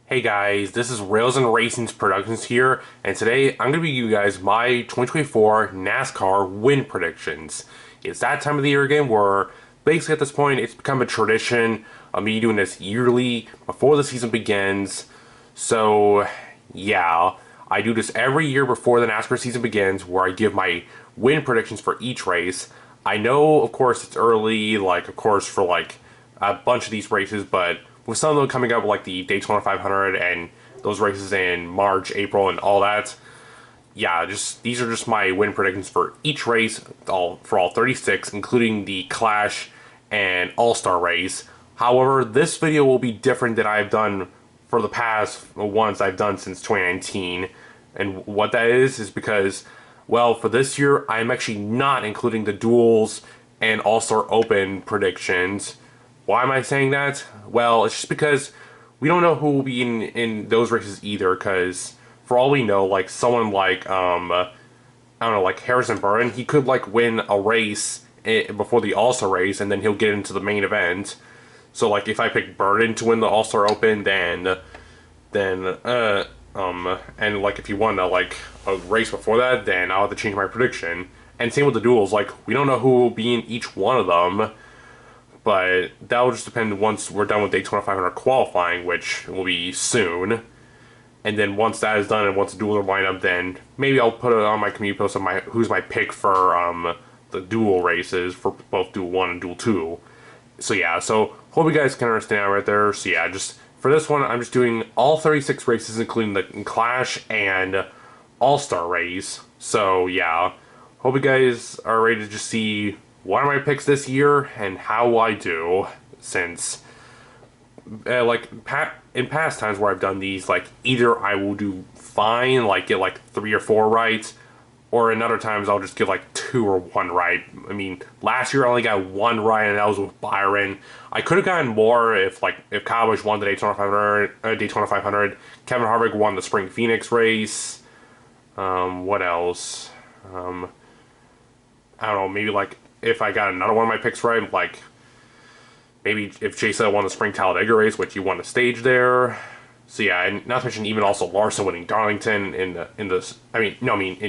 Hey guys, this is Rails and Racing's Productions here, and today I'm going to be giving you guys my 2024 NASCAR win predictions. It's that time of the year again where basically at this point it's become a tradition of me doing this yearly before the season begins. So yeah, I do this every year before the NASCAR season begins where I give my win predictions for each race. I know, of course, it's early, like, of course, for like a bunch of these races, but with some of them coming up like the Daytona 500 and those races in March, April, and all that, yeah, just these are just my win predictions for each race, for all 36, including the Clash and All-Star race. However, this video will be different than I've done for the past ones I've done since 2019. And what that is because, well, for this year, I'm actually not including the duels and All-Star Open predictions. Why am I saying that? Well, it's just because we don't know who will be in those races either, because for all we know, like someone like, I don't know, like Harrison Burton, he could like win a race before the All-Star race, and then he'll get into the main event. So like if I pick Burton to win the All-Star Open, then and like if he won like a race before that, then I'll have to change my prediction. And same with the duels, like we don't know who will be in each one of them. But that will just depend once we're done with Daytona 500 qualifying, which will be soon. And then once that is done and once the duels are lined up, then maybe I'll put it on my community post of who's my pick for the duel races for both Duel 1 and Duel 2. So yeah, so hope you guys can understand right there. So yeah, just for this one, I'm just doing all 36 races, including the Clash and All-Star race. So yeah, hope you guys are ready to just see what are my picks this year and how will I do, since in past times where I've done these, like either I will do fine, like get like 3 or 4 right, or in other times I'll just get like 2 or 1 right. I mean, last year I only got 1 right, and that was with Byron. I could have gotten more if Kyle Busch won the Daytona 500, Kevin Harvick won the Spring Phoenix race. What else? I don't know, maybe like if I got another one of my picks right, like maybe if Chase won the Spring Talladega race, which he won the stage there. So yeah, and not to mention even also Larson winning Darlington in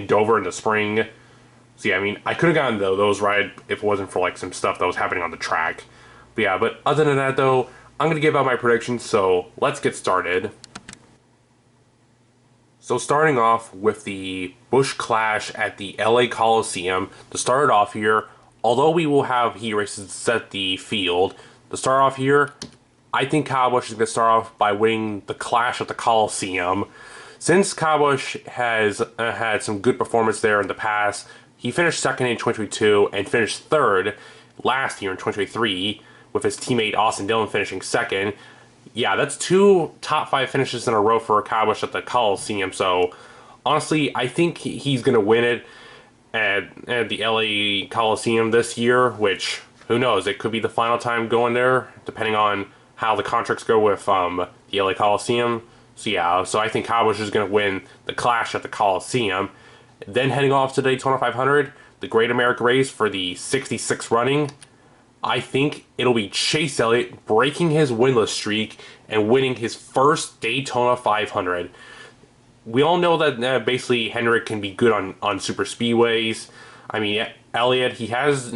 Dover in the spring. So yeah, I mean I could have gotten those right if it wasn't for like some stuff that was happening on the track. But yeah, but other than that though, I'm gonna give out my predictions. So let's get started. So starting off with the Busch Clash at the LA Coliseum, to start it off here, although we will have heat races set the field, to start off here, I think Kyle Busch is going to start off by winning the Clash at the Coliseum. Since Kyle Busch has had some good performance there in the past, he finished second in 2022 and finished third last year in 2023, with his teammate Austin Dillon finishing second. Yeah, that's 2 top 5 finishes in a row for Kyle Busch at the Coliseum. So honestly, I think he's going to win it at the LA Coliseum this year, which, who knows, it could be the final time going there, depending on how the contracts go with the LA Coliseum. So yeah, so I think Kyle Busch is going to win the Clash at the Coliseum. Then heading off to Daytona 500, the Great American Race for the 66th running, I think it'll be Chase Elliott breaking his winless streak and winning his first Daytona 500. We all know that basically Hendrick can be good on super speedways. I mean, Elliott, he has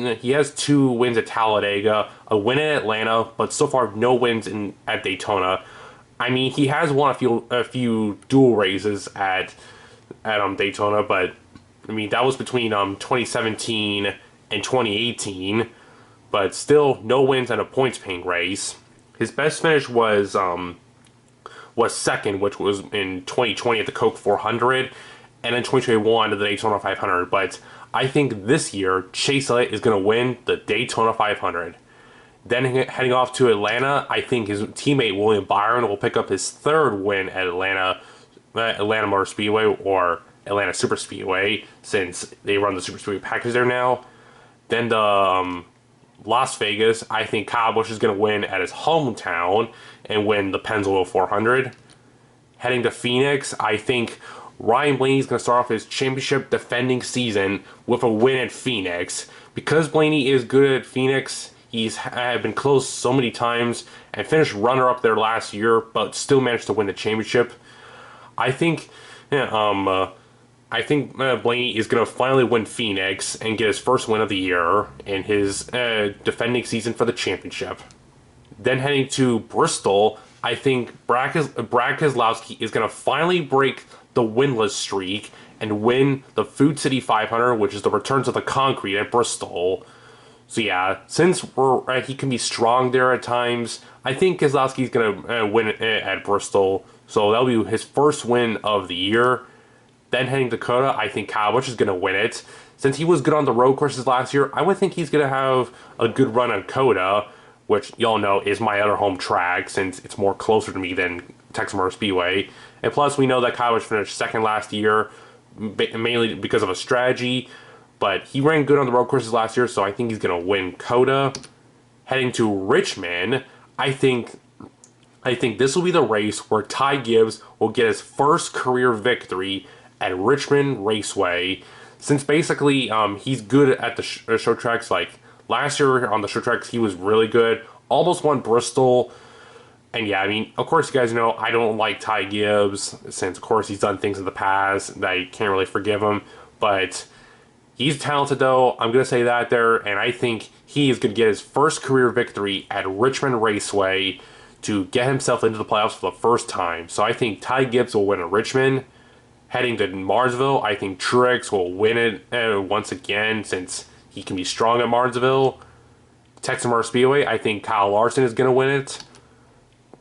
2 wins at Talladega, a win in Atlanta, but so far no wins at Daytona. I mean, he has won a few dual races at Daytona, but I mean that was between 2017 and 2018, but still no wins at a points paying race. His best finish was second, which was in 2020 at the Coke 400, and in 2021 at the Daytona 500. But I think this year, Chase Elliott is going to win the Daytona 500. Then heading off to Atlanta, I think his teammate William Byron will pick up his 3rd win at Atlanta Motor Speedway, or Atlanta Super Speedway, since they run the Super Speedway package there now. Then the Las Vegas, I think Kyle Busch is going to win at his hometown and win the Pennzoil 400. Heading to Phoenix, I think Ryan Blaney is going to start off his championship defending season with a win at Phoenix. Because Blaney is good at Phoenix, He's had been close so many times and finished runner-up there last year, but still managed to win the championship. I think, yeah, Blaney is going to finally win Phoenix and get his first win of the year in his defending season for the championship. Then heading to Bristol, I think Brad Keselowski is going to finally break the winless streak and win the Food City 500, which is the return to the concrete at Bristol. So yeah, since he can be strong there at times, I think Keselowski's going to win at Bristol. So that'll be his first win of the year. Then heading to Dakota, I think Kyle Busch is going to win it. Since he was good on the road courses last year, I would think he's going to have a good run on Coda, which y'all know is my other home track since it's more closer to me than Texas Motor Speedway. And plus, we know that Kyle Busch finished second last year, mainly because of a strategy. But he ran good on the road courses last year, so I think he's going to win Coda. Heading to Richmond, I think this will be the race where Ty Gibbs will get his first career victory at Richmond Raceway. Since basically he's good at the show tracks. Like last year on the show tracks, he was really good. Almost won Bristol. And yeah, I mean, of course, you guys know I don't like Ty Gibbs, since of course he's done things in the past that I can't really forgive him. But he's talented, though. I'm going to say that there. And I think he is going to get his first career victory at Richmond Raceway to get himself into the playoffs for the first time. So I think Ty Gibbs will win at Richmond. Heading to Martinsville, I think Truex will win it once again, since he can be strong at Martinsville. Texas Motor Speedway, I think Kyle Larson is going to win it.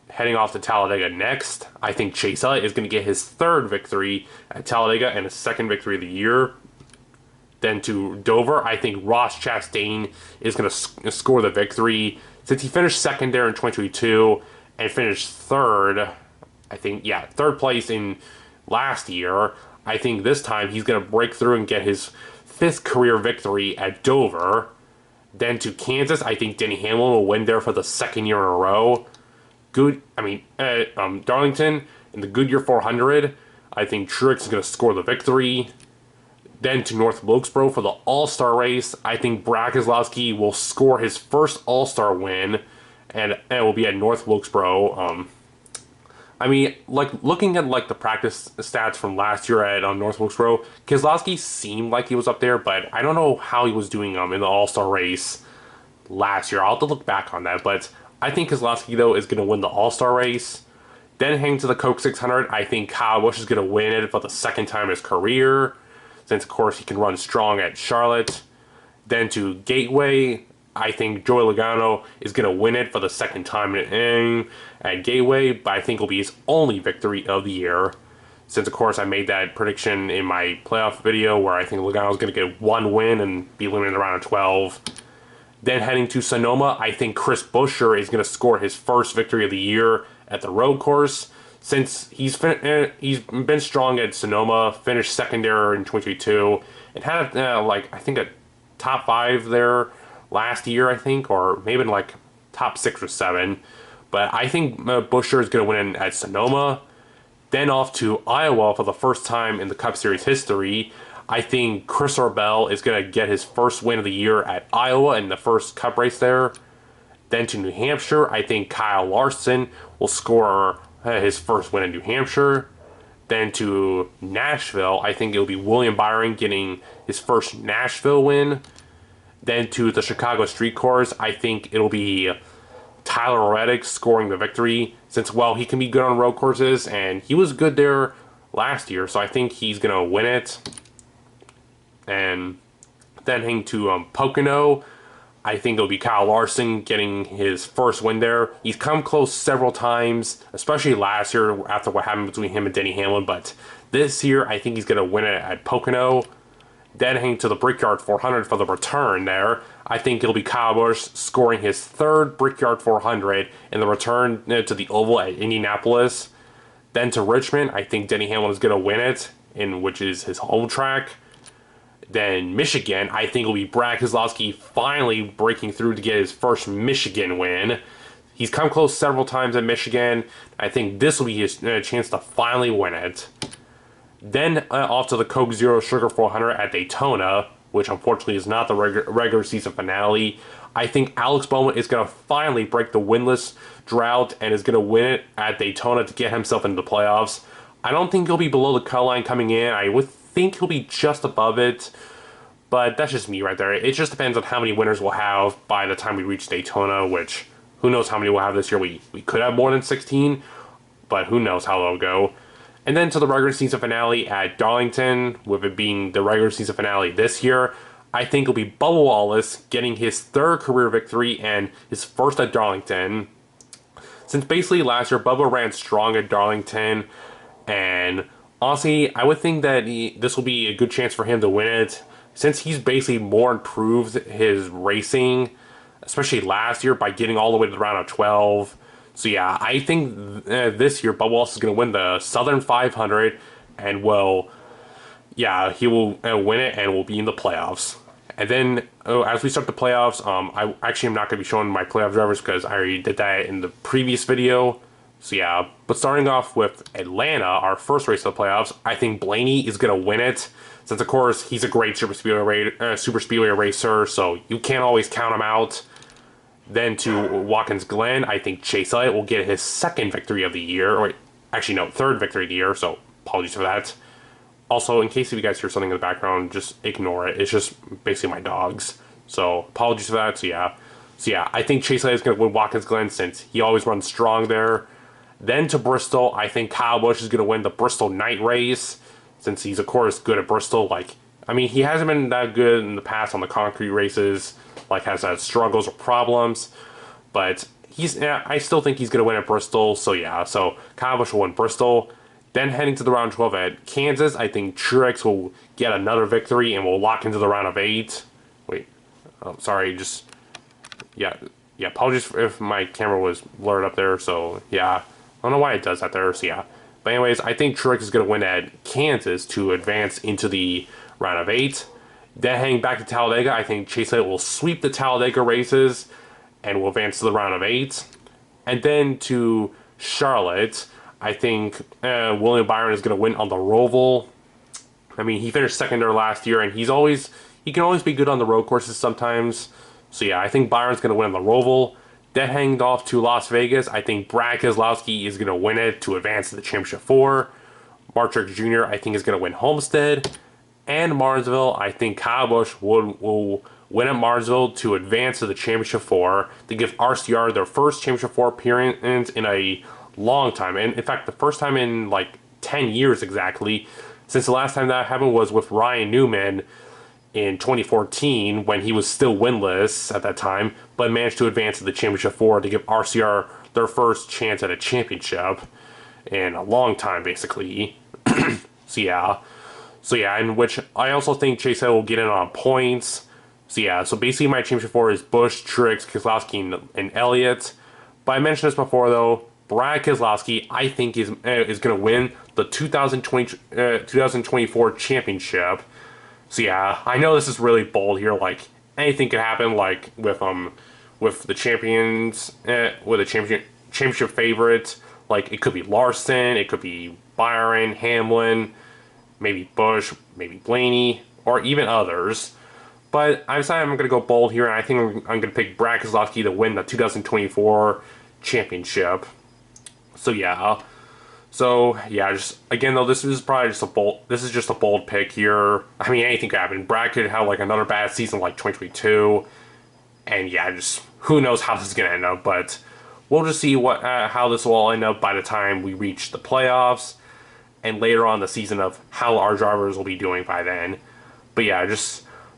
Heading off to Talladega next, I think Chase Elliott is going to get his third victory at Talladega and his second victory of the year. Then to Dover, I think Ross Chastain is going to score the victory. Since he finished second there in 2022 and finished third, third place in last year, I think this time he's going to break through and get his fifth career victory at Dover. Then to Kansas, I think Denny Hamlin will win there for the second year in a row. Darlington in the Goodyear 400, I think Truex is going to score the victory. Then to North Wilkesboro for the All-Star race, I think Brad Keselowski will score his first All-Star win, and it will be at North Wilkesboro. Looking at the practice stats from last year at North Wilkesboro, Keselowski seemed like he was up there, but I don't know how he was doing in the All-Star race last year. I'll have to look back on that, but I think Keselowski, though, is going to win the All-Star race. Then heading to the Coke 600, I think Kyle Busch is going to win it for the second time in his career, since, of course, he can run strong at Charlotte. Then to Gateway, I think Joey Logano is going to win it for the second time at Gateway, but I think it will be his only victory of the year. Since, of course, I made that prediction in my playoff video where I think Logano is going to get one win and be eliminated in the round of 12. Then heading to Sonoma, I think Chris Buescher is going to score his first victory of the year at the road course. Since he's been strong at Sonoma, finished second there in 2022, and had a top 5 there last year, I think, or maybe top 6 or 7. But I think Buescher is going to win at Sonoma. Then off to Iowa for the first time in the Cup Series history. I think Chris Orbell is going to get his first win of the year at Iowa in the first Cup race there. Then to New Hampshire, I think Kyle Larson will score his first win in New Hampshire. Then to Nashville, I think it'll be William Byron getting his first Nashville win. Then to the Chicago Street Course, I think it'll be Tyler Reddick scoring the victory, since, well, he can be good on road courses, and he was good there last year, so I think he's going to win it. And then heading to Pocono, I think it'll be Kyle Larson getting his first win there. He's come close several times, especially last year after what happened between him and Denny Hamlin, but this year I think he's going to win it at Pocono. Then heading to the Brickyard 400 for the return there, I think it'll be Kyle Busch scoring his third Brickyard 400 in the return to the Oval at Indianapolis. Then to Richmond, I think Denny Hamlin is going to win it, which is his home track. Then Michigan, I think it'll be Brad Keselowski finally breaking through to get his first Michigan win. He's come close several times at Michigan. I think this will be his chance to finally win it. Then off to the Coke Zero Sugar 400 at Daytona, which unfortunately is not the regular season finale. I think Alex Bowman is going to finally break the winless drought and is going to win it at Daytona to get himself into the playoffs. I don't think he'll be below the cut line coming in. I would think he'll be just above it. But that's just me right there. It just depends on how many winners we'll have by the time we reach Daytona, which who knows how many we'll have this year. We could have more than 16, but who knows how they'll go. And then to the regular season finale at Darlington, with it being the regular season finale this year, I think it'll be Bubba Wallace getting his third career victory and his first at Darlington. Since basically last year, Bubba ran strong at Darlington, and honestly, I would think that this will be a good chance for him to win it, since he's basically more improved his racing, especially last year by getting all the way to the round of 12. So yeah, I think this year Bubba Wallace is going to win the Southern 500, and he will win it and will be in the playoffs. And then as we start the playoffs, I actually am not going to be showing my playoff drivers because I already did that in the previous video. So yeah, but starting off with Atlanta, our first race of the playoffs, I think Blaney is going to win it. Since, of course, he's a great super speedway racer, so you can't always count him out. Then to Watkins Glen, I think Chase Elliott will get his second victory of the year. Or actually, no, third victory of the year, so apologies for that. Also, in case if you guys hear something in the background, just ignore it. It's just basically my dogs. So apologies for that. So yeah, I think Chase Elliott is going to win Watkins Glen since he always runs strong there. Then to Bristol, I think Kyle Busch is going to win the Bristol night race, since he's, of course, good at Bristol. He hasn't been that good in the past on the concrete races, has had struggles or problems, but I still think he's going to win at Bristol, so yeah, so Kyle Busch will win Bristol. Then heading to the round 12 at Kansas, I think Truex will get another victory and will lock into the round of 8. Wait, apologies if my camera was blurred up there, so yeah, I don't know why it does that there, so yeah. But anyways, I think Truex is going to win at Kansas to advance into the round of 8. Then heading back to Talladega, I think Chase Elliott will sweep the Talladega races and will advance to the round of 8. And then to Charlotte, I think William Byron is going to win on the Roval. He finished second there last year, and he can always be good on the road courses sometimes. So yeah, I think Byron's going to win on the Roval. Then heading off to Las Vegas, I think Brad Keselowski is going to win it to advance to the Championship 4. Mark Truex Jr., I think, is going to win Homestead. And Martinsville, I think Kyle Busch will win at Martinsville to advance to the Championship 4 to give RCR their first Championship 4 appearance in a long time. And in fact, the first time in 10 years exactly, since the last time that happened was with Ryan Newman in 2014 when he was still winless at that time, but managed to advance to the Championship 4 to give RCR their first chance at a championship in a long time, basically. So yeah, in which I also think Chase Elliott will get in on points. So basically my Championship 4 is Busch, Truex, Keselowski, and Elliott. But I mentioned this before though, Brad Keselowski, I think, is going to win the 2024 championship. So yeah, I know this is really bold here. Anything could happen. With the champions, with a championship favorite. It could be Larson, it could be Byron, Hamlin, maybe Busch, maybe Blaney, or even others. But I decided I'm going to go bold here, and I think I'm going to pick Brad Keselowski to win the 2024 championship. So yeah, just again though, this is probably just a bold. This is just a bold pick here. Anything could happen. Brad could have another bad season like 2022, and yeah, just who knows how this is gonna end up. But we'll just see how this will all end up by the time we reach the playoffs, and later on in the season of how our drivers will be doing by then. But yeah,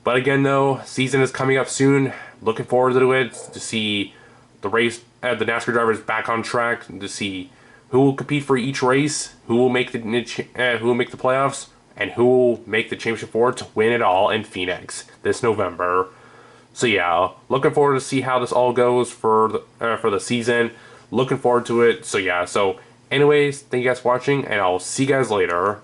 but again though, season is coming up soon. Looking forward to it to see the race. The NASCAR drivers back on track to see who will compete for each race, who will make the playoffs, and who will make the championship 4 to win it all in Phoenix this November. So yeah, looking forward to see how this all goes for the season. Looking forward to it. So yeah, anyways, thank you guys for watching, and I'll see you guys later.